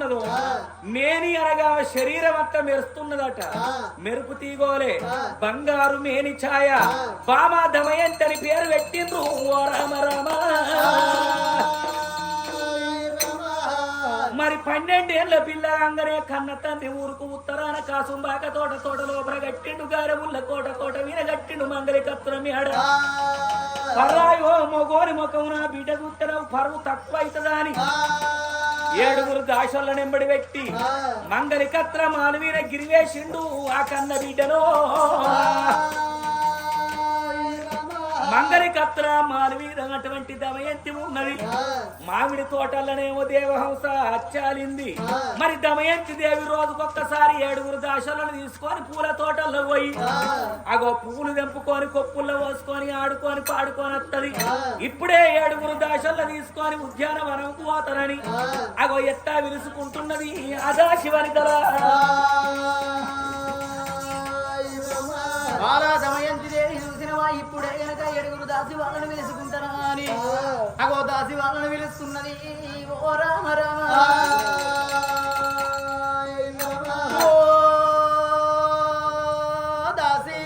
ఉన్నదో మేని అనగా శరీరం అంతా మెరుస్తున్నదట. మెరుపు తీగోలే బంగారు మేని ఛాయ బామా దమయంతని పేరు పెట్టిండ్రు. ఓ రామ రామ. మరి 12 ఏళ్ల పిల్ల అంగనే కన్న తండ్రి ఊరుకు ఉత్తరాన కాసుంబాక తోట లోపల గట్టిండు. గారెముళ్ళ కోట వీర గట్టిండు. మంగలి కత్తురం ఆడ పర్రాయో మొగోని ముఖమున బిడ్డ గుత్తరం పరువు తక్కువ అవుతుందా అని 7 దాసోళ్ళ నెంబడి పెట్టి మంగలి కత్ర మానవీన గిరివేసిండు. ఆ కన్న బిడ్డలో మంగలి కత్ర మానవీన అటువంటి దమయంతి ఉన్నది. మామిడి తోటలనేమో దేవహంస అచ్చాలింది. మరి దమయంతి దేవి రోజుకొక్కసారి 7 దాసోళ్ళను తీసుకొని పూల తోటల్లో పోయి అగో పువ్వులు తెంపుకొని కొప్పుల్లో పోసుకొని ఆడుకొని పాడుకొని వస్తుంది. ఇప్పుడే 7 దాసోళ్ళ తీసుకొని ఉద్యానవనంకు పోతారని అగో ఎట్టా విరుసుకుంటున్నది అదా శివనికల. ఇప్పుడే గనక 7 దాసి వాళ్ళని పిలుచుకుంటారా అని అగో దాసి వాళ్ళని పిలుస్తున్నది. ఓ రామ రామ. ఓ దాసి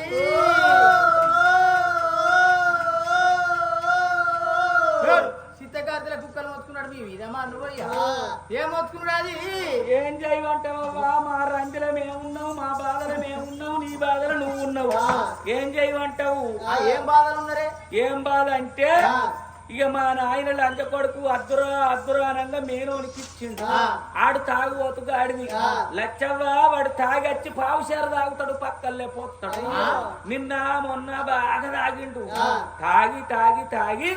చిత్తకార్తెల కుక్కలు మొత్తుకున్నాడు. మీ వీరమ్మా నువ్వయ్యా ఏం మొత్తుకున్నాడు? అది ఏం చేయమంటావా? మా రంజుల మేమున్నావు, మా బాధలు మేమున్నావు, నీ బాధలు నువ్వు ఉన్నావు. ఏం చేయమంటావు? ఏం బాధలు ఉన్నారే? ఏం బాధ అంటే ఇక మా నాయన లంచ కొడుకు అద్దురానంగా మేనోనికి ఇచ్చిండు. ఆడు తాగుబోతుగా ఆడిని లచ్చవ్వ వాడు తాగచ్చి పావుషార తాగుతాడు, పక్కల్లే పోతాడు. నిన్న మొన్న బాగా తాగిండు. తాగి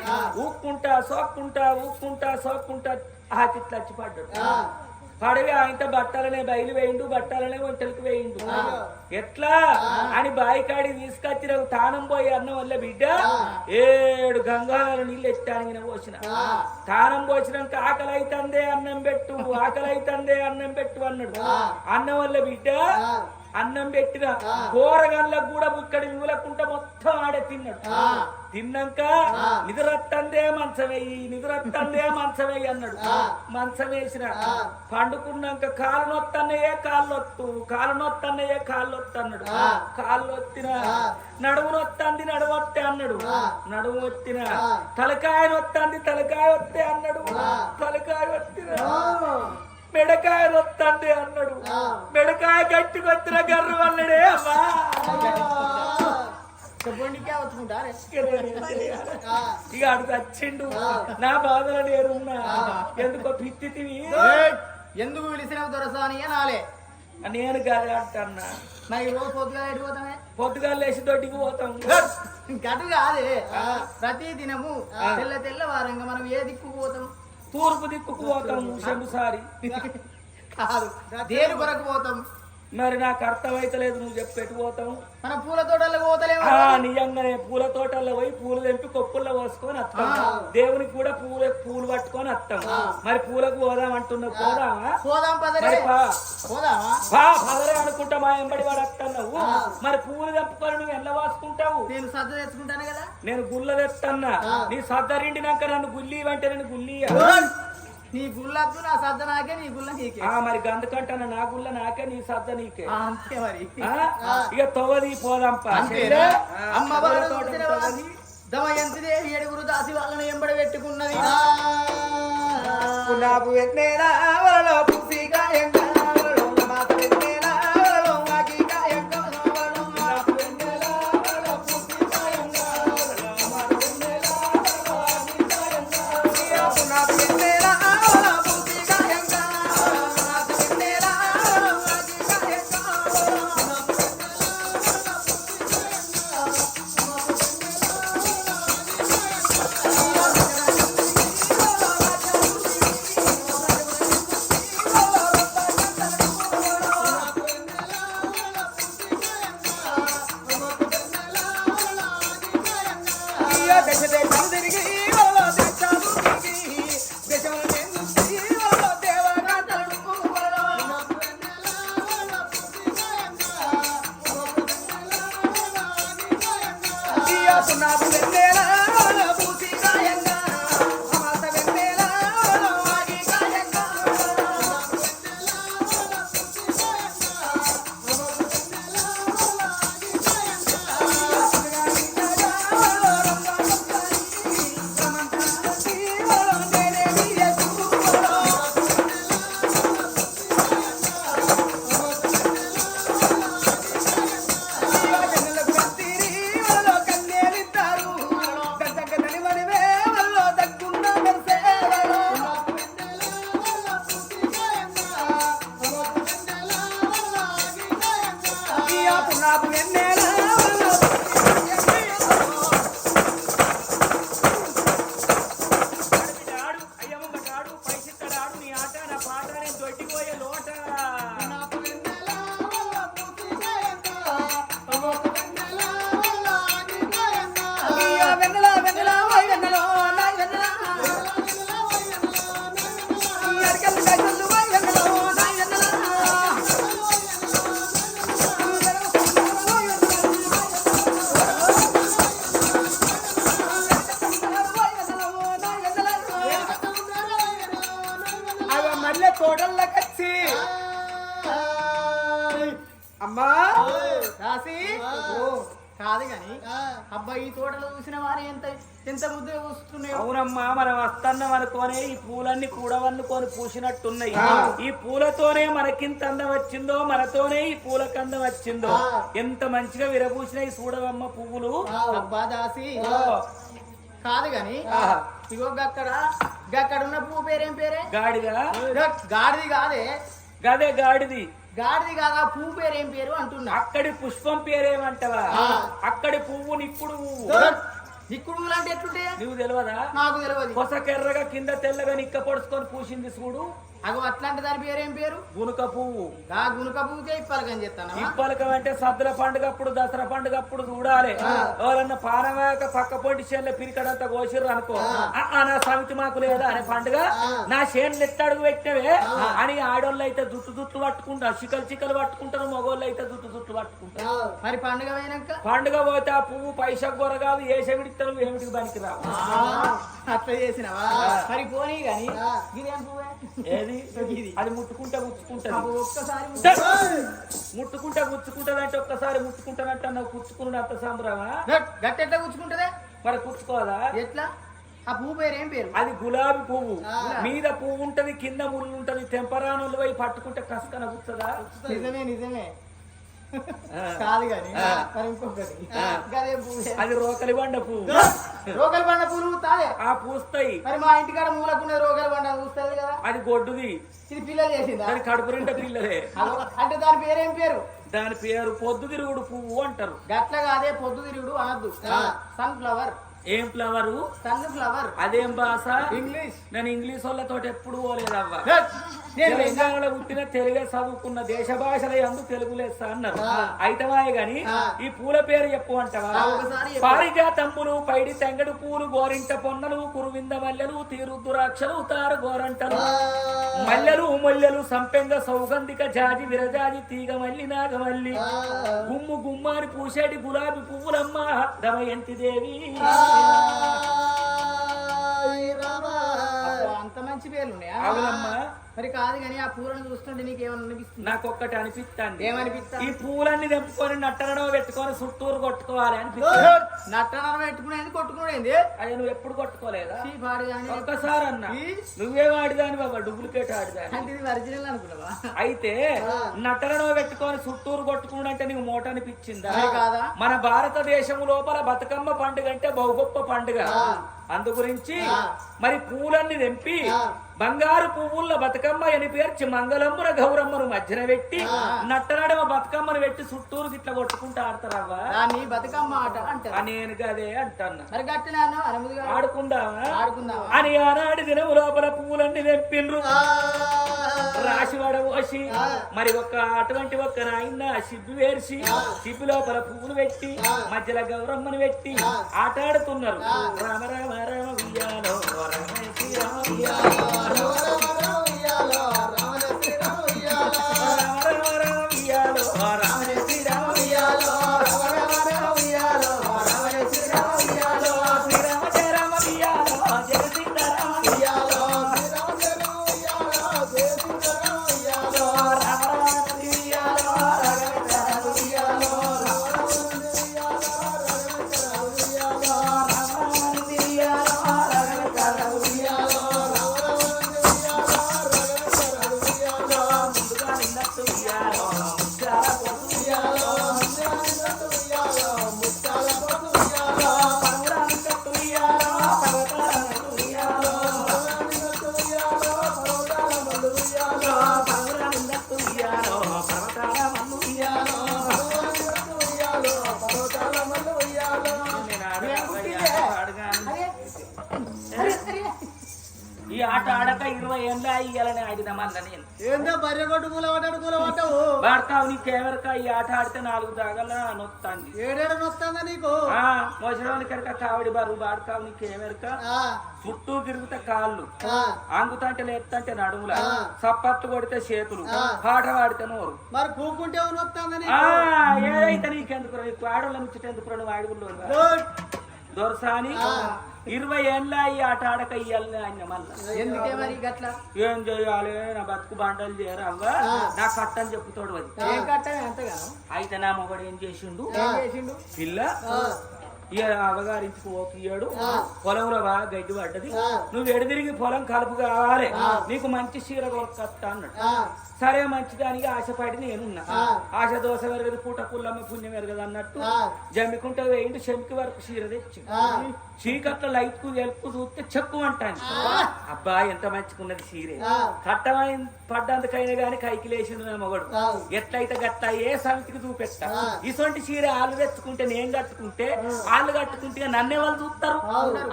ఊక్కుంటా సోక్కుంటా ఆ తిట్లచ్చి పడ్డాడు. పడవి ఆయనతో బట్టలనే బయలు వేయిండు, బట్టలనే ఒంటెలకు వేయిండు. ఎట్లా అని బాయికాడి తీసుకొచ్చిన తానం పోయి అన్నం వల్ల బిడ్డ 7 గంగాల నీళ్ళు ఎత్తాను పోసిన. తానం పోసినాక ఆకలి అవుతుందే అన్నం పెట్టు అన్నాడు. అన్నం వల్ల బిడ్డ అన్నం పెట్టిన కూరగాళ్ళకు కూడా ఇక్కడ ఇవ్వలేకుండా మొత్తం ఆడే తిన్నాడు. తిన్నాక నిద్రత్తందే మంచం వేయి అన్నాడు. మంచం వేసిన పండుకున్నాక కాలు నొత్తన్నయ్యే కాళ్ళు నొత్తు అన్నాడు. కాళ్ళు ఒత్తిన నడుము నొత్తే అన్నాడు. నడుము ఒత్తిన తలకాయ వస్తే అన్నాడు. తలకాయ ఒత్తిన మెడకాయ నొత్తండి అన్నాడు. మెడకాయ గట్టికొత్తిన గర్రు అన్నాడే. అమ్మా ఇక అడుగు వచ్చిండు. నా బాధలు నేరున్నా ఎందుకో పిత్తివి ఎందుకు పిలిచినావు దొరసాని నాలే నేను గాలి అంటన్నా. మరి రోజు పొద్దుగా ఎడిపోతామే? పొద్దుగా లేచి దొడ్డికి పోతాం. గటు కాదే, ప్రతి దినము తెల్లవారంగా మనం ఏ దిక్కు పోతాం? తూర్పు దిక్కుకు పోతాం. శంభుసారి కాదు, దేని కొరకు పోతాం? మరి నాకు అర్థమైతలేదు. నువ్వు చెప్పెట్టు పోతావు? మన పూల తోటల్లో పోతలేము. నిజంగానే పూల తోటల్లో పోయి పూలు తెంపి కొప్పుల్లో పోసుకొని వస్తాం. దేవునికి కూడా పూలు పట్టుకొని వస్తాం. మరి పూలకు పోదాం అంటున్నావు. పోదామా? పదరే అనుకుంటా. మా ఎంబడి వాడు వస్తున్నావు. మరి పూలు తెంపుకొని నువ్వు ఎలా వాసుకుంటావు? నేను సద్ద తెచ్చుకుంటాను కదా. నేను గుళ్ళ తెస్తున్నా. నీ సద్దరిండినాక నన్ను గుల్లి అంటే నేను గుల్లి. నీ గుళ్ళకు నా సద్ద నాకే, నీ గుళ్ళ నీకే. మరి గందుకంటాను. నా గుళ్ళ నాకే, నీ సద్ద నీకే. అంతే మరి. ఇక తొవది పోదాంపా. దమయంతి దేవి 7 దాసి వాళ్ళని ఎంబడి పెట్టుకున్నది. పాపు వెన్నెల అయ్యమ్మ పైసిత్తడాడు నీ ఆట నా పాట నేను దొడ్డిపోయే లోట వెన్నెల వెన్నెల ఓయ్ వెన్నెల నాయ్ వెన్నెల అడికల్ కైసలు ఓయ్ వెన్నెల నాయ్ వెన్నెల అవి మళ్ళీ తోటల్లోకొచ్చి అమ్మా రాసి కాదు గాని అబ్బాయి ఈ తోటలో చూసిన వారు ఎంత ఎంత ముద్దుగా చూస్తున్నాయో. అవునమ్మా మనం వస్తున్నాం అనుకోనే ఈ పూలన్నీ కూడవన్నుకొని పూసినట్టున్నాయి ఈ పూలతోనే మనకింత అందం వచ్చిందో మనతోనే ఈ పూలకు అందం వచ్చిందో ఎంత మంచిగా విరబూసినాయి చూడవమ్మ పువ్వులు అబ్బా దాసి కాదు గాని ఇగో గక్కడ ఉన్న పువ్వు పేరేం పేరే గాడిద గాడిది కాదే గదే గాడిది గాడిది కాదా పువ్వు పేరేం పేరు అంటున్నా. అక్కడి పుష్పం పేరేమంటవా అక్కడి పువ్వు నిప్పుడు పువ్వు నిక్కుడు అంటే ఎట్లుంటే నువ్వు తెలియదా నాకు తెలియదు. కొసకెర్రగా కింద తెల్లగా నిక్క పొడుచుకొని పూసింది చూడు అగో అట్లాంటి దాని పేరేం పేరు గునుక పువ్వు ఆ గునుక పువ్వుకే ఇప్పలకని చెప్తాను. ఇప్పలకం అంటే సద్దుల పండుగప్పుడు దసరా పండుగప్పుడు చూడాలి ఎవరన్నా పానవాక పక్క పొంటి చేనుల పిరికడంతా కోసిర్రు అనుకో నా సమితి మాకు లేదా అనే పండుగ నా చేనులు ఎత్తడుగు పెట్టినవే అని ఆడోళ్ళు అయితే జుట్టు పట్టుకుంటారు చికలు పట్టుకుంటారు మగోళ్ళు అయితే జుట్టు పట్టుకుంటారు. మరి పండుగ అయినాక పండుగ పోతే ఆ పువ్వు పైసా గొర కాదు ఏమిడిస్తారు ఏమిటికి పనికి రావు. అట్లా చేసినవా మరి పోనీ గాని ఇదేం పువ్వే ఏది అది ముట్టుకుంటా గుచ్చుకుంటది ఒక్కసారి ముట్టుకుంటా గుచ్చుకుంటది అంటే ఒక్కసారి ముట్టుకుంటానంటే నాకు కుచ్చుకున్నాడు అంత సంబరమా గట్టి ఎట్లా కూర్చుకుంటదే మరి కుచ్చుకోదా ఎట్లా ఆ పువ్వు పేరు ఏం పేరు అది గులాబీ పువ్వు మీద పువ్వు ఉంటది కింద ముళ్ళు ఉంటది తెంపరానులు పోయి పట్టుకుంటే కసకన గుచ్చదా. నిజమే కాదు గాని మరి ఇంకొకటి గదే పువ్వు అది రోకలి బండ పువ్వు రోగల బండ పూలు తాదే ఆ పూస్తాయి. మరి మా ఇంటికాడ మూలకున్న రోగల బండ పూస్తుంది కదా అది గొడ్డుది ఇది పిల్లలు చేసిందా దాని కడుపు నిండా పిల్లలే. అంటే దాని పేరేం పేరు దాని పేరు పొద్దుతిరుగుడు పువ్వు అంటారు. గట్లగా అదే పొద్దు తిరుగుడు అనద్దు సన్ ఫ్లవర్ ఏం ఫ్లవరు సన్ ఫ్లవర్ అదేం భాష ఇంగ్లీష్ నేను ఇంగ్లీష్ వాళ్ళతో ఎప్పుడు పోలేదవ్వా. నేను తెలంగాణలో పుట్టిన తెలుగే చదువుకున్న దేశ భాషల యందు తెలుగు లెస్స అన్నారు. అయితమాయే గాని ఈ పూల పేరు చెప్పు అంటవా. పారిజాతంబులు పైడి తెంగడు పూలు గోరింట పొన్నలు కురువింద మల్లెలు తీరుద్దురాక్షలు ఉతారు గోరంటలు మల్లెలు సంపెంగ సౌగంధిక జాజి విరజాజి తీగ మల్లి నాగమల్లి గుమ్ము గుమ్మాని పూసేటి గులాబీ పువ్వులమ్మ దమయంతి దేవి. అంత మంచి పేర్లు ఉన్నాయా? అవునమ్మా. మరి కాదు కానీ ఆ పూలను చూస్తుంటే నీకేమన్నా అనిపిస్తుంది? నాకొక్కటి అనిపిస్తాంది. ఏమనిపిస్తా? ఈ పూలన్నీ తెంపుకొని నట్టనడో పెట్టుకొని చుట్టూరు కొట్టుకోవాలి అనిపిస్తుంది. నట్టనడం పెట్టుకునేది కొట్టుకునేది అది నువ్వు ఎప్పుడు కొట్టుకోలేదా? ఒక్కసారి అన్నా నువ్వే వాడిదాని బాబా డూప్లికేట్ ఆడిదాని అంటే ఇది ఒరిజినల్ అనుకున్నావా? అయితే నట్టనడో పెట్టుకొని చుట్టూరు కొట్టుకుంటే నీకు మోట అనిపించిందా? కాదా? మన భారతదేశం లోపల బతుకమ్మ పండుగ అంటే బహు గొప్ప పండుగ. అందు గురించి మరి పూలన్నీ తెంపి బంగారు పువ్వుల బతుకమ్మ అని పేర్చి మంగళమ్మన గౌరమ్మను మధ్యన పెట్టి నట్టనడమ బతుకమ్మను పెట్టి చుట్టూరు గిట్ల కొట్టుకుంటూ ఆడతారవ్వా. బతుకమ్మ ఆట అంట. నేను గదే అంటన్నా. మరి గట్టినా ఆడుకుందామా అని ఆనాడు దినము లోపల పువ్వులన్నీ తెంపిండ్రు రాసి వడవోసి మరి అటువంటి ఒక్క నాయన సిబ్బి వేర్చి సిబ్బి లోపల పువ్వులు పెట్టి మధ్యలో గౌరమ్మను పెట్టి ఆటాడుతున్నారు. రామ రామ రామ ఉయ్యాలో 20 ఏళ్ళ ఇయ్యాలని ఆడిన మళ్ళా నేను ఏందో బర్రె కొట్టు కూలబడ్డావు పడతావు నీ కెమెరక ఈ ఆట ఆడితే 4 దాగల నొత్తాంది ఏడేడ నొస్తుందా నీకు మోసడానికి కనుక కావడి బరువు బాడకావు నీ కెమెరక చుట్టూ తిరుగుతే కాళ్ళు అంగుతంటే లేపుతంటే నడుముల సప్పట్టు కొడితే చేతులు పాట పాడితే నోరు మరి కూకుంటే నొస్తుందని ఏదైతే నీకెందుకు నీకు ఆడోళ్ళ ముచ్చటెందుకు నువ్వు ఆడుగుల్లో దొరసాని 20 ఏళ్ళ ఈ ఆట ఆడక ఇయ్యాలని ఆయన మళ్ళా ఎందుకే మరి గట్లా ఏం చేయాలి నా బతుకు బండలు చేయరాగా నా కట్టని చెప్పుతాడు అది ఏం కట్టని ఎంతగానో అయితే నా మొగడు ఏం చేసిండు పిల్ల ఇక అవగారించుకు ఓకియాడు పొలంలో బాగా గడ్డి పడ్డది నువ్వు ఎడదిరిగి పొలం కలుపు కావాలి నీకు మంచి చీర కొనుక్కొస్తా అన్నాడు సరే మంచిదానికి ఆశపడి నేనున్నా ఆశ దోశ వెరగదు పూట పుల్లమ్మ పుణ్యం వెరగదు అన్నట్టు జమ్మికుంటే వేయండి చెమికి వరకు చీర తెచ్చి చీకట్ల లైట్ కు ఎలుపు చూస్తే చెక్కు అంటాను అబ్బా ఎంత మంచిగున్నది చీరే కట్టమైన పడ్డందుకైనా గాని కైకి లేచిండు నా మొగడు ఎట్లయితే గట్ట ఏ సమితికి చూపెట్టా ఇటువంటి చీర ఆళ్ళు తెచ్చుకుంటే నేను కట్టుకుంటే ఆళ్ళు కట్టుకుంటే నన్నే వాళ్ళు చూస్తారు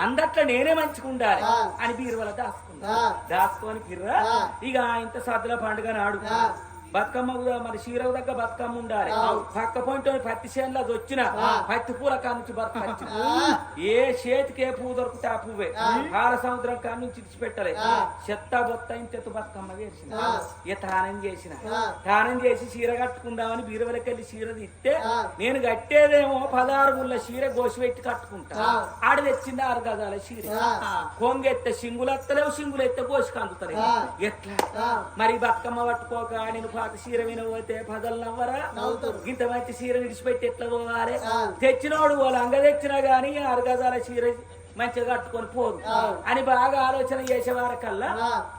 అందట్లో నేనే మంచిగుండాలి అని బీరువల దాచుకొని పిర్రా ఇక ఇంత సద్దుల పండుగ నాడు బతుకమ్మ మరి చీరకు దగ్గర బతుకమ్మ ఉండాలి పక్క పొంటి పత్తి చేనులో అది వచ్చిన పత్తి పూల కాడ నుంచి బతుకొచ్చిన ఏ చేతికి ఏ పువ్వు దొరికితే ఆ పువ్వే కాల సముద్రం కాడ నుంచి ఇచ్చిపెట్టలే చెత్త బొత్త ఇంత బతుకమ్మ వేసిన ఇక తానం చేసి చీర కట్టుకుందామని బీరువలకెళ్ళి చీర తీస్తే నేను కట్టేదేమో 16 ముళ్ళ చీర గోసి పెట్టి కట్టుకుంటా ఆడ తెచ్చింది 6 గజాల చీర కొంగెత్తే సింగులు ఎత్తలేవు సింగులు ఎత్తే గోసికి అందుతారు ఎట్లా మరి బతుకమ్మ పట్టుకోక నేను చీర వినబోతే పదలు నవ్వరా ఇంత మంచి చీర విడిచిపెట్టి ఎట్లా పోవాలి తెచ్చినోడు వాళ్ళు అంగ తెచ్చినా గానీ 6 గజాల చీర మంచిగా కట్టుకొని పోదు అని బాగా ఆలోచన చేసేవారకల్లా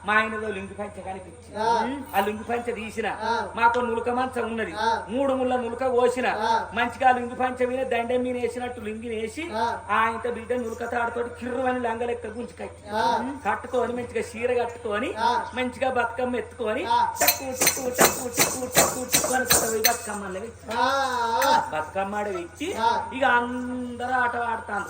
మా ఆయనలో లుంగి పంచ కనిపించి ఆ లుంగి పంచ తీసిన మాకు నులక మంచం ఉన్నది 3 ముళ్ళ నులక కోసిన మంచిగా లుంగి పంచ మీద దండం మీద వేసినట్టు లుంగిని వేసి ఆయనతో బిడ్డ నులక తాడుతోటి కిర్రు అని లంగలెక్క గుంజి కట్టుకొని మంచిగా చీర కట్టుకొని మంచిగా బతుకమ్మ ఎత్తుకొని బతుకమ్మ పెట్టి ఇక అందరూ ఆట ఆడతాను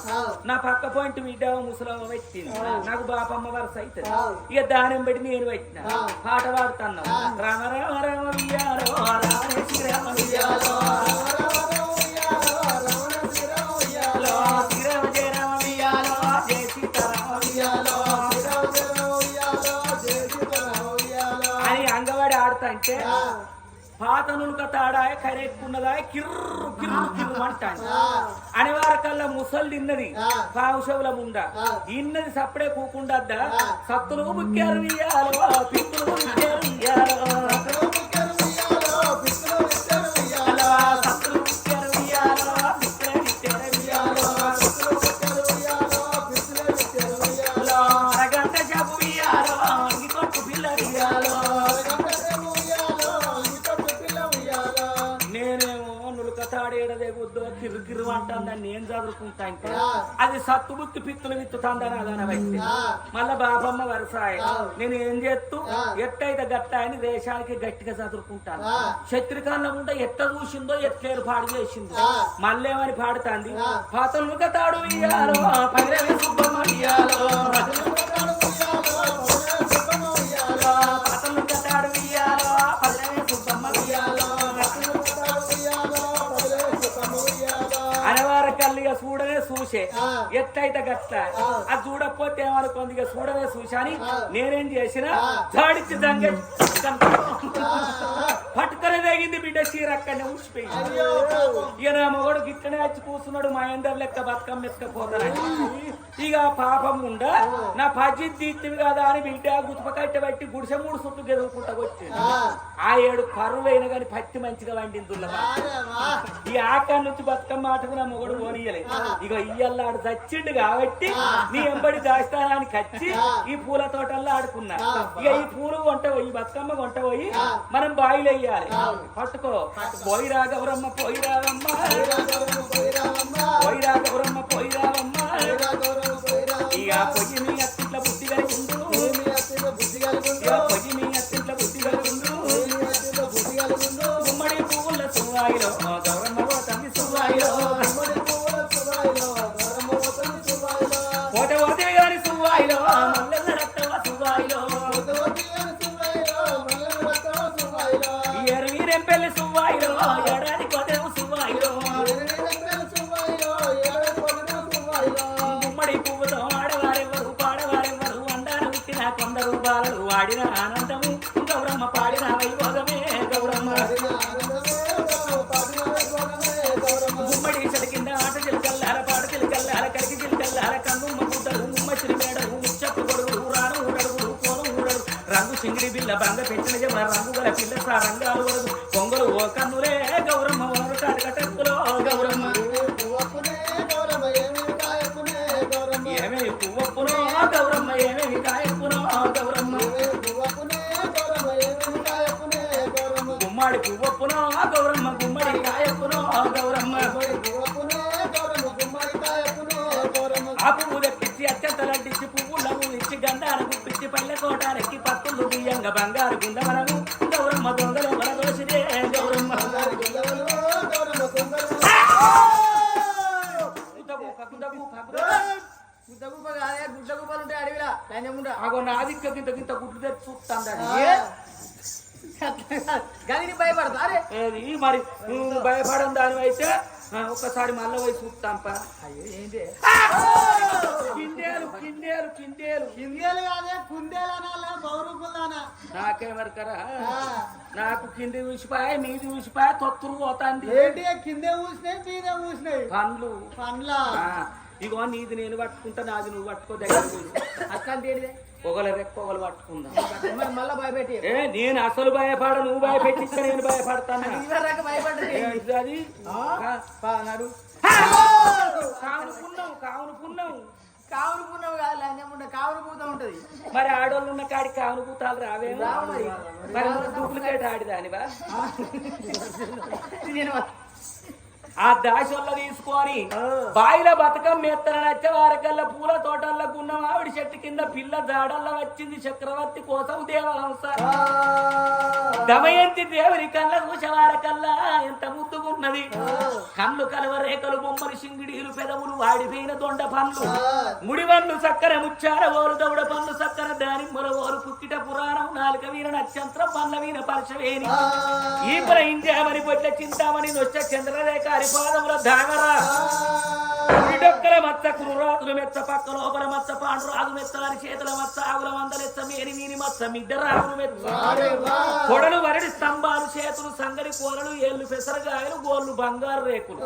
నా పక్క పాయింట్ బిడ్డ ముసలమ్మ పెట్టింది నాకు బాపమ్మ వరుస అవుతుంది ఇక దాని బట్టి నేను పెట్టిన పాట పాడుతాను రామ రామ రామ వియ్యాలో రామ శ్రీరామ వియ్యాలో శ్రీరామ జయ రామ వియ్యాలో జయ సీతారామ వియ్యాలో అని అంగవాడి ఆడుతా అంటే పాత నులక తాడాయ కరెక్కున్నదా కిర్రు కిర్రు కిర్రు అంటాను అనేవారకల్లా ముసలు తిన్నది పావుషవుల ముండ ఇన్నది సప్పుడే కూకుండా సత్తులు ముక్కారు ఇయ్యాలో పిత్తులు ముక్కారు ఇయ్యాలో సత్తులు ముక్కారు ఇయ్యాలో అరగంట చెప్పు ఇయ్యాలో అంగికొట్టు పిల్లలు ఇయ్యాలో తాడేడదే గుద్దో కిరుకిరు అంటుందని నేను చదువుకుంటా అంటే అది సత్తు బుక్కి పిత్తులు విత్తుతాందని అదనవైతే మళ్ళా బాబమ్మ వరసాయ నేను ఏం చేస్తూ ఎట్టయితే గట్ట అని దేశానికి గట్టిగా చదువుకుంటాను శత్రుకాలం ఉంటే ఎట్ట చూసిందో ఎట్లేరు పాడు చేసిందో మళ్ళేమని పాడుతాంది పాతలు తాడు ఇయ్యాలో పైరవి సుబ్బమ్మ ఇయ్యాలో పాతలు తాడు ఇయ్యాలో పైరవి సుబ్బమ్మ ఇయ్యాలో అనేవారకల్లిగా చూడనే చూసే ఎట్లయితే గట్ల అది చూడకపోతే ఏమనుకుంది ఇక చూడనే చూసాని నేనేం చేసిన జాడిచ్చి దంగే పట్టుకనే వేగింది బిడ్డ చీర అక్కడనే ఊసిపోయింది ఇక నా మొగడు గిట్టనే వచ్చి కూర్చున్నాడు మహేందర్ లెక్క బతుకమ్మ ఎత్తుకపోతానని ఇక పాపం ఉండా నా పజ్జి తీర్తివి కదా అని బిడ్డ గుతుప కట్టె బట్టి గుడిసె 3 సుట్లు గెదుకుంటా వచ్చింది ఆ 7 కరువైన గాని పత్తి మంచిగా వండింది ఈ ఆకాడ నుంచి బతుకమ్మ ఆటకు నా మొగడు పోనీయలేదు ఇక ఇయ్యల్లాడు చచ్చిండు కాబట్టి నీ ఎంబడి దాస్తానానికి వచ్చి ఈ పూల తోటల్లో ఆడుకున్నా ఇక ఈ పూలు కొంట పోయి బతుకమ్మ కొంట పోయి మనం బాయిలు వేయాలి పట్టుకో పోయి రాగవరమ్మ పోయి రావమ్మ పోయి రాగవరమ్మ పోయి రావమ్మ ఇక పొయ్యి మీ అత్తింట్ల బుద్ధి కలిగిండు పొయ్యి మీ అత్తింట్ల బుద్ధి కలిగిండు గుమ్మడి పువ్వుల సువాయిలో గౌరమ్మ పోతుంది సువాయిలో పోతే పోతే గాని సువాయిలో మల్లెల రక్తవ సువాయిలో ఎక్కలి సువ్వాయిలో ఏడాది కొదేవు సువ్వాయిలో గుమ్మడి పువ్వుతో ఆడవారెవరు పాడవారెవరు అండారు పుట్టిన కొందరు బాలలు వాడిన ఆనందము గౌరమ్మ పాడిన వైభోగమే గౌరమ్మ గుమ్మడి చెడు కింద ఆట చిలుకల్లార పాట చిలుకల్లార కడికి చిలుకల్లార కన్నుమ్మ గుడ్డలు ఉమ్మ చిరిమేడలు ముచ్చప్పు గొడుగులు రాను ఊడడుగులు కోను ఊడడు రంగు సింగిడి బిల్ల బంగ పెట్టిన జమ రంగు గల పిల్ల సా రంగాలు వరదు పొంగలు ఓ కన్నులే గౌరమ్మ వనరు కాటకటప్పులో గౌరమ్మ ఏమేమి పువ్వప్పునో గౌరమ్మ ఏమేమి కాయప్పునో గౌరమ్మ గుమ్మడి పువ్వప్పునో గౌరమ్మ గుమ్మడి కాయప్పునో గౌరమ్మ ఆ పువ్వు తెప్పించి అత్యంతలంటించి పువ్వులను ఇచ్చి గంధాలు గుప్పించి పల్లె కోటాలెక్కి పత్తులు బియ్యంగా బంగారు గుండవరము గౌరమ్మ దొంగలు మన దోషిదే గౌరమ్మ గుడ్డగుప్ప కాదే గుడ్డగుప్పలు ఉంటాయి అడవిలా లంజముండ అగో నా దిక్క గింత గింత గుడ్లు తెచ్చి చూస్తాను గదిని భయపడతా అరే ఏది మరి నువ్వు భయపడడం దాని అయితే ఒక్కసారి మళ్ళీ పోయి చూస్తాంపా అయ్యో ఏంటి కిందేలు కిందేలు కిందేలు కిందేలు కాదే కుందేలు అనాలా బౌరుకులానా నాకేమరకరా నాకు కింది ఊసిపాయ మీది ఊసిపాయ తొత్తులు పోతాంది ఏంటి కిందే ఊసినాయి మీదే ఊసినాయి పండ్లు పండ్లా ఇగో నీది నేను పట్టుకుంటా నాది నువ్వు పట్టుకో దగ్గర అట్లాంటి ఏంటిదే పొగల రెప్పొగలు పట్టుకుందా మరి మళ్ళా భయపెట్టి ఏ నేను అసలు భయపడ నువ్వు భయపెట్టిస్తే నేను భయపడతాను ఇవరాక భయపడ్డది అది నాడు కావును పున్నావు కావును పున్నావు కావురు పున్నవు కాదు లంజముండ కావురు పూత ఉంటది మరి ఆడోళ్ళు ఉన్న కాడికి కావును పూతాలు రావేమో రావు మరి. మరి డూప్లికేట్ ఆడిదానివా నేను ఆ దాశల్లో తీసుకొని బాయిల బతకం మెత్తన నచ్చే వారికల్లా పూల తోటల్లో ఉన్న మామిడి చెట్టు కింద పిల్ల జాడల్లో వచ్చింది చక్రవర్తి కోసం దేవహంస దమయంతి దేవుని కళ్ళ చూసేవారకల్లా ఎంత ముద్దుగున్నది కళ్ళు కలవరేకలు బొమ్మలు సింగిడీలు పెదవులు వాడిపోయిన దొండ పండ్లు ముడివన్లు సక్కర ముచ్చార ఓరు దౌడ పండ్లు సక్కర దానిమ్మల ఓరు పుక్కిట పురాణం నాలుక వీర నక్షత్రం పండ్ల వీర పరశవేని ఈపల ఇంద్యామని పొట్ల చింతామణి నొచ్చ చంద్రరేఖ హరిపాదముల దాగరా డొక్కల మచ్చ కురురాతులు మెచ్చ పక్క లోపల మచ్చ పాండు రాజు మెచ్చని చేతుల మచ్చ ఆవుల మందలెచ్చ మేరి మీని మచ్చ మిద్దరావులు మెచ్చ కొడలు వరడి స్తంభాలు చేతులు సంగడి కూరలు ఏళ్ళు పెసరగాయలు గోళ్ళు బంగారు రేకులు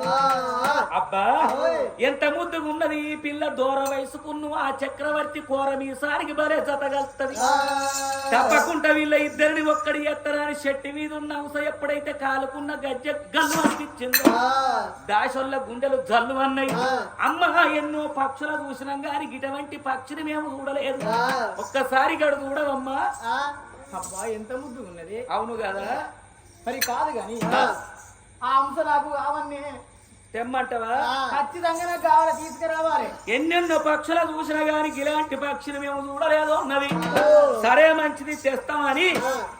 అబ్బా ఎంత ముద్దుగున్నది ఈ పిల్ల దూర వయసుకున్ను ఆ చక్రవర్తి కూర మీసానికి బరే జతగలుస్తుంది తప్పకుండా వీళ్ళ ఇద్దరిని ఒక్కడి ఎత్తరాని చెట్టు మీద ఉన్న అంశ ఎప్పుడైతే కాలుకున్న గజ్జె గల్లు అనిపించిందో దాశొల్ల గుండెలు జల్లు అన్నాయి అమ్మ ఎన్నో పక్షుల చూసినాం గాని ఇటువంటి పక్షిని మేము చూడలేదు ఒక్కసారి గడు చూడవమ్మా అబ్బా ఎంత ముద్దు ఉన్నది అవును కదా మరి కాదు గాని ఆ అంశ నాకు కావన్నీ తెమ్మంటవా ఖచ్చితంగా నాకు కావాలి తీసుకురావాలి ఎన్నెన్నో పక్షుల చూసినా గాని ఇలాంటి పక్షిని మేము చూడలేదు అన్నది సరే మంచిది తెస్తామని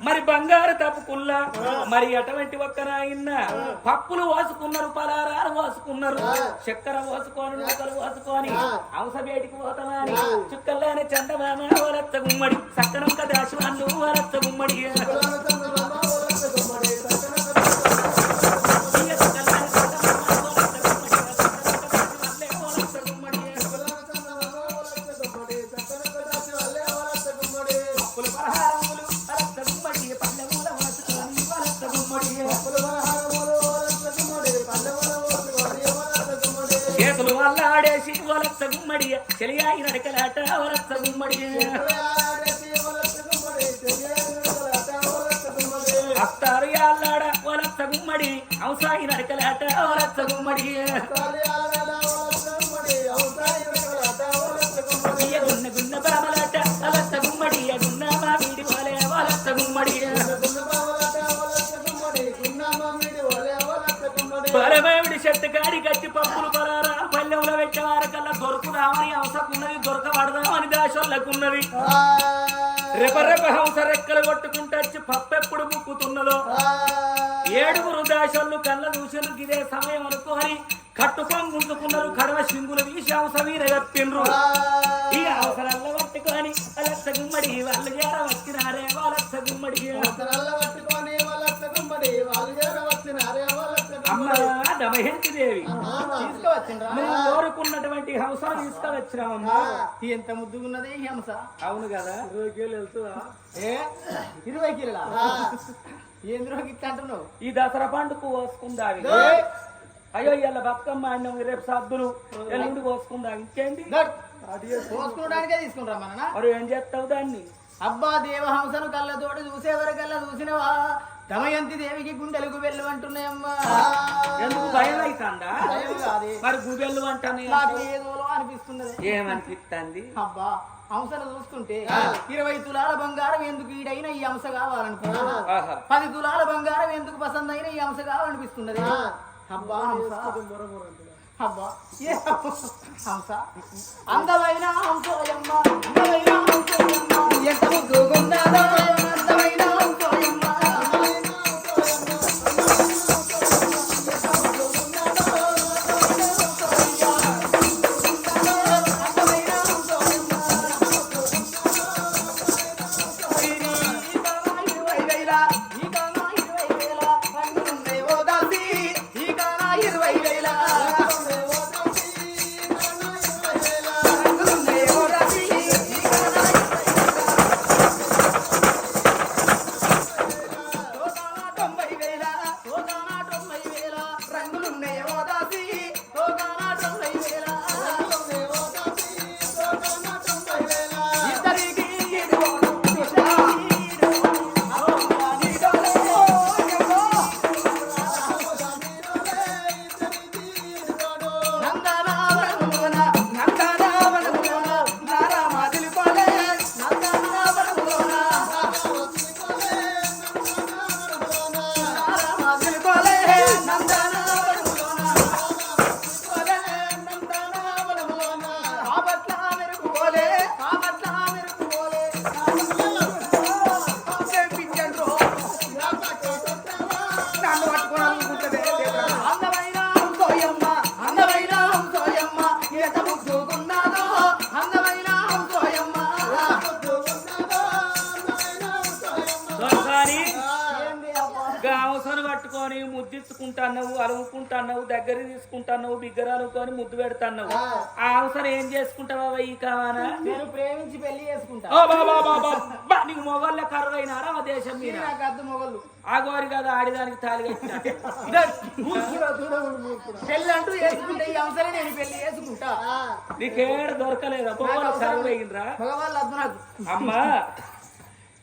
మరి బంగారు తప్పుకుల్లా మరి అటువంటి ఒక్కనాయన్న పప్పులు పోసుకున్నారు పలారాలు పోసుకున్నారు చక్కెర పోసుకొని నూకలు పోసుకొని అంశ బయటికి పోతామని చుక్కల్లానే చందమామ వరత్త గుమ్మడి సక్కనంక దాశవాళ్ళు వరత్త గుమ్మడి చేతులు వల్లాడేసి వలత్త గుమ్మడి చెలియాయి నడకలాట వలత్త గుమ్మడి అత్తారు యాళ్ళాడ వలత్త గుమ్మడి అవసాయి నడకలాట వలత్త గుమ్మడి గున్న గున్న బామలాట వలత్త గుమ్మడి గున్న మామిడి వలే వలత్త గుమ్మడి బలమేమిడి చెట్టు కాడి గట్టి పప్పులు పరారా పల్లెంలో పెట్టేవారకల్లా దొరుకుదామని అవసరకున్నది దొరకబడదామని దాశోళ్ళకున్నది రెపరెప హంస రెక్కలు కొట్టుకుంటూ వచ్చి పప్పెప్పుడు ముక్కుతున్నదో ఏడుగురు దాశోళ్ళు కళ్ళ దూషలు ఇదే సమయం అనుకోని కట్టుకొని గుంజుకున్నారు కడవ సింగులు తీసి హంస వీర కప్పిండ్రు ఈ అవసరాల్లో పట్టుకొని వలస గుమ్మడి వాళ్ళు చేర వచ్చినారే వలస గుమ్మడి పట్టుకొని వాళ్ళ గుమ్మడి వాళ్ళు దమయంతి దేవి తీసుకువచ్చిండ్రా నువ్వు కోరుకున్నటువంటి హంసను తీసుకువచ్చినావమ్మా. ఎంత ముద్దుగున్నది ఈ హంస. అవును కదా. 20 కిలోలు వెళ్తుందా? ఏ 20 కిలోలా ఎందులో గిట్ట అంటున్నావు? ఈ దసరా పండుగ కోసుకుందావి. అయ్యో ఇలా బతుకమ్మ అన్నం, రేపు సద్దులు, ఎల్లుండి కోసుకుందా. ఇంకేంటి పోసుకోవడానికే తీసుకుంటా మన. మరి ఏం చేస్తావు దాన్ని? అబ్బా దేవహంసను కళ్ళతోటి చూసేవరకల్లా చూసినవా దమయంతి దేవికి గుండెలకు వెళ్ళు అంటున్నాయమ్మా. ఎందుకు భయం అవుతుందా? భయం కాదే, మరి గుబెళ్ళు అంటాను. నాకు ఏదోలో అనిపిస్తున్నది. ఏమనిపిస్తుంది? అబ్బా హంసను చూస్తుంటే 20 తులాల బంగారం ఎందుకు ఈడైనా ఈ హంస కావాలనుకుంటున్నా. 10 తులాల బంగారం ఎందుకు పసంద్ అయినా ఈ హంస కావాలనిపిస్తున్నది. అబ్బా హంస, అబ్బా ఏ హంస, అందమైన హంసోయమ్మ, అందమైన హంసోయమ్మ, ఎంత ముద్దుగున్నదో అందమైన హంసోయమ్మ. పట్టుకొని ముద్దిచ్చుకుంటున్నావు, అలుముకుంటున్నావు, దగ్గర తీసుకుంటున్నావు, బిగ్గరాలుకొని ముద్దు పెడతావు. ఆ అవసరం ఏం చేసుకుంటావా? ఈ కావానా? నేను ప్రేమించి పెళ్లి చేసుకుంటా. నీకు మొగళ్ళ కరువైనారా ఆ దేశం మీద? నాకు అర్థం మొగళ్ళు ఆగోరి కదా ఆడిదానికి తాళి కట్టిన పెళ్లి అంటూ చేసుకుంటే ఈ అవసరం నేను పెళ్లి చేసుకుంటా. నీకేడు దొరకలేదా? మొగలు కరువైనరా? మగవాళ్ళు అర్థం నాకు. అమ్మా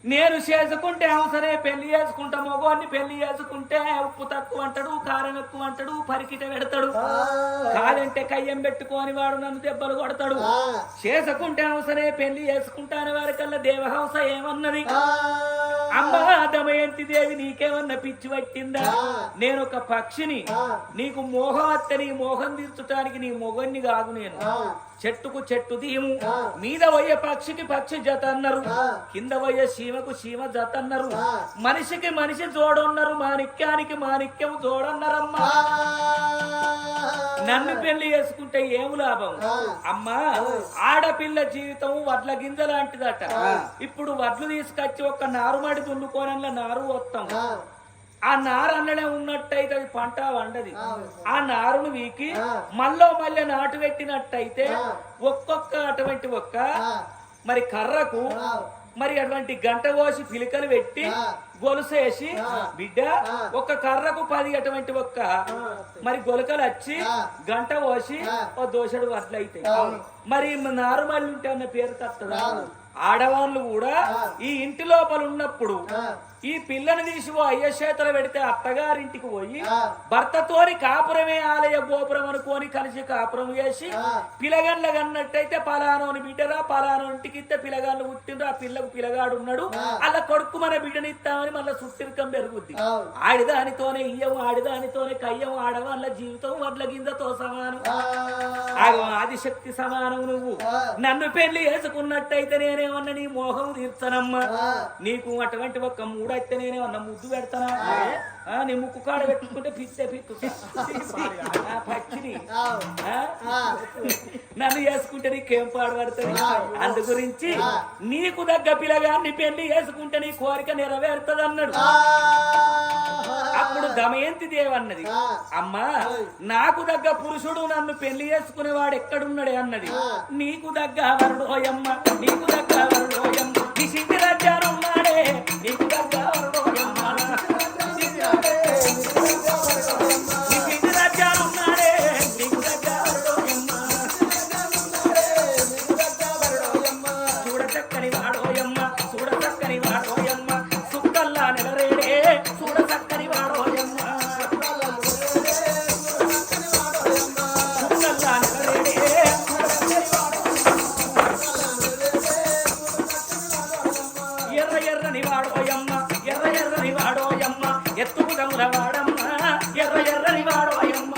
నేను చేసుకుంటే అవసరే పెళ్లి చేసుకుంటా. మగవాడిని పెళ్లి చేసుకుంటే ఉప్పు తక్కువ అంటాడు, కారం ఎక్కువ అంటాడు, పరికిట పెడతాడు. కాదంటే కయ్యం పెట్టుకొని వాడు నన్ను దెబ్బలు కొడతాడు. చేసుకుంటే అవసరే పెళ్లి చేసుకుంటాని వారికల్లా దేవహంస ఏమన్నది? అమ్మా దమయంతి దేవి నీకేమన్నా పిచ్చి పట్టిందా? నేను ఒక పక్షిని, నీకు మోహం అత్త, నీ మోహం తీర్చడానికి నీ మొగన్ని కాదు. నేను చెట్టుకు చెట్టు దీము, మీద పోయే పక్షికి పక్షి జత అన్నారు, కింద పోయే సీమకు సీమ జత అన్నారు, మనిషికి మనిషి జోడన్నారు, మాణిక్యానికి మాణిక్యం జోడన్నారమ్మా. నన్ను పెళ్లి చేసుకుంటే ఏం లాభం? అమ్మా ఆడపిల్ల జీవితం వడ్ల గింజ లాంటిదట. ఇప్పుడు వడ్లు తీసుకొచ్చి ఒక నారుమడి దున్నుకోనల్ల నారు వస్తాం. ఆ నారు అన్ననే ఉన్నట్టయితే అది పంట వండది. ఆ నారును వీకి మళ్ళీ నాటు పెట్టినట్టయితే ఒక్కొక్క అటువంటి ఒక్క మరి కర్రకు మరి అటువంటి గంట కోసి పిలికలు పెట్టి గొలుసేసి బిడ్డ ఒక కర్రకు 10 అటువంటి ఒక్క మరి గొలకలు వచ్చి గంట కోసి ఓ దోషడు వడ్లయితాయి. మరి నారుమల్లి ఉంటే అన్న పేరు తత్తదా? ఆడవాళ్ళు కూడా ఈ ఇంటి లోపల ఉన్నప్పుడు ఈ పిల్లని తీసి అయ్య చేతలు పెడితే అత్తగారింటికి పోయి భర్తతోని కాపురమే ఆలయ గోపురం అనుకోని కలిసి కాపురం చేసి పిలగండ్ల కన్నట్టయితే పలానోని బిడ్డరా, పలానోంటికి ఇస్తే పిలగాళ్ళు పుట్టిండ్రు, ఆ పిల్లకు పిలగాడు ఉన్నాడు, అలా కొడుకు మన బిడ్డని ఇస్తామని మళ్ళీ సుట్టిరికం పెరుగుద్ది. ఆడిదానితోనే ఇయ్యం, ఆడిదానితోనే కయ్యం. ఆడవాళ్ళ జీవితం వడ్ల గింజతో సమానం, ఆదిశక్తి సమానం. నువ్వు నన్ను పెళ్లి చేసుకున్నట్టయితే నేనేమన్నా నీ మోహం తీర్చనమ్మా. నీకు అటువంటి ఒక్క మూడైతే నేనేమన్నా ముద్దు పెడతానా? నీ ముక్కు కాడ పెట్టుకుంటే పిచ్చే పిత్తు పచ్చిని నన్ను చేసుకుంటే నీకేం పాడుపడుతుంది? అందు గురించి నీకు దగ్గ పిల్లగాన్ని పెళ్లి చేసుకుంటే నీ కోరిక నెరవేరుతుంది అన్నాడు. అప్పుడు దమయంతి దేవి అన్నది అమ్మా నాకు దగ్గ పురుషుడు నన్ను పెళ్లి చేసుకునేవాడు ఎక్కడున్నాడే అన్నది నీకు దగ్గ వరుడోయమ్మ నీకు దగ్గ వరుడోయమ్మ నీ సిద్ధి రాజ్యాలు ఉన్నాడే నీకు దగ్గ వరుడోయమ్మ నీ సిద్ధి రాజ్యాలు ఉన్నాడే నీకు దగ్గ వరుడోయమ్మ చూడ చక్కని వాడోయమ్మ చూడ చక్కని వాడోయమ్మ సుక్కల్లా నెలరేడే చూడ చక్కని వాడోయమ్మ సుక్కల్లా నెలరేడే ఎర్ర ఎర్రని వాడోయమ్మ ఎర్ర ఎర్రని వాడోయమ్మ ఎత్తుకు దముల వాడమ్మ ఎర్ర ఎర్రని వాడోయమ్మ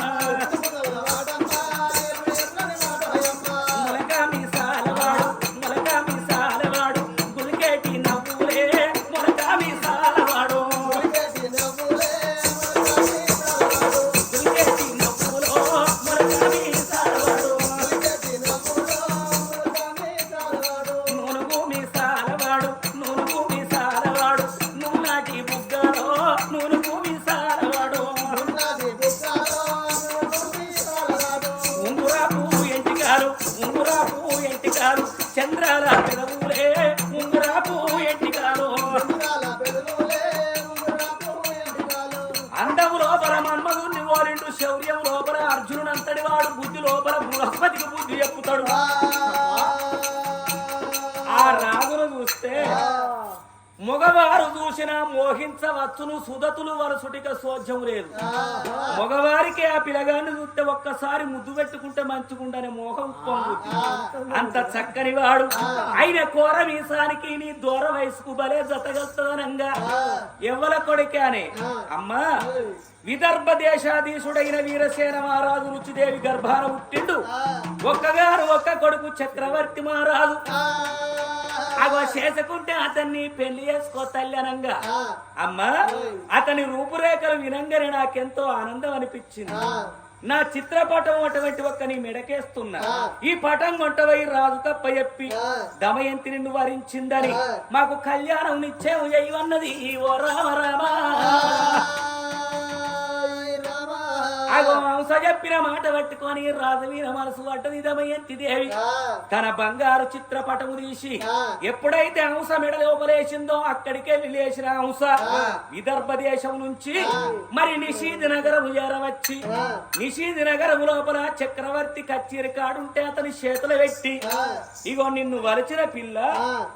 మొలక మీసాలవాడు మొలక మీసాలవాడు గులికేటి నవ్వులే మొలక మీసాలవాడు గులికేటి నవ్వులో మొలక మీసాలవాడు నూనుగు మీసాలవాడు నూనుగు మీసాలవాడు నూనాటి బుగ్గలో నూనుగు మీసాలవాడు ఉంగురాపు ఎంటికారు ఉంగురాపు ఎంటికారు చంద్రాల పెదవులే ఉంగురాపు ఎంటికారు అందము లోపల మన్మధుని ఓరిండు శౌర్యం లోపల అర్జునుడు అంతటి వాడు బుద్ధి లోపల బృహస్పతికి బుద్ధి చెప్పుతాడు ఆ రాజును చూస్తే మగవారు చూసినా మోహించవచ్చును సుదతులు వరసుటిక సోధ్యం లేదు మగవారికి ఆ పిల్లగాన్ని చూస్తే ఒక్కసారి ముద్దు పెట్టుకుంటే మంచుకుంటానే మోహం పొంగుద్ది అంత చక్కని వాడు ఆయన కోర మీసానికి నీ దూర వయసుకు బలే జతగలుతుందనంగా ఎవ్వల కొడుకానే అమ్మా విదర్భ దేశాధీశుడైన వీరసేన మహారాజు రుచిదేవి గర్భాన పుట్టిండు ఒక్కగారు ఒక్క కొడుకు చక్రవర్తి మహారాజు అగో చేసుకుంటే అతన్ని పెళ్లి చేసుకో తల్లి అనంగా అమ్మా అతని రూపురేఖలు వినంగానే నాకెంతో ఆనందం అనిపించింది నా చిత్రపటం అటువంటి ఒక్క నీ మెడకేస్తున్నా ఈ పటం కొంటవై రాజు తప్ప చెప్పి దమయంతి నిన్ను వరించిందని మాకు కళ్యాణం నిశ్చయం చేయవన్నది ఓ రామ రామా అగో హంస చెప్పిన మాట పట్టుకొని రాజవీర మనసు పట్టది దమయంతి దేవి తన బంగారు చిత్రపటము తీసి ఎప్పుడైతే హంస మెడ లోపలేసిందో అక్కడికే లేచిన హంస విదర్భ దేశం నుంచి మరి నిషీధి నగరం చేరవచ్చి నిషీధి నగరం లోపల చక్రవర్తి కచ్చేరి కాడుంటే అతని చేతులు పెట్టి ఇగో నిన్ను వలచిన పిల్ల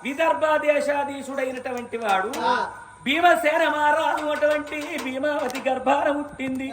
విదర్భ దేశాధీశుడైనటువంటి వాడు భీమసేన మహారాజు అటువంటి భీమావతి గర్భాన పుట్టింది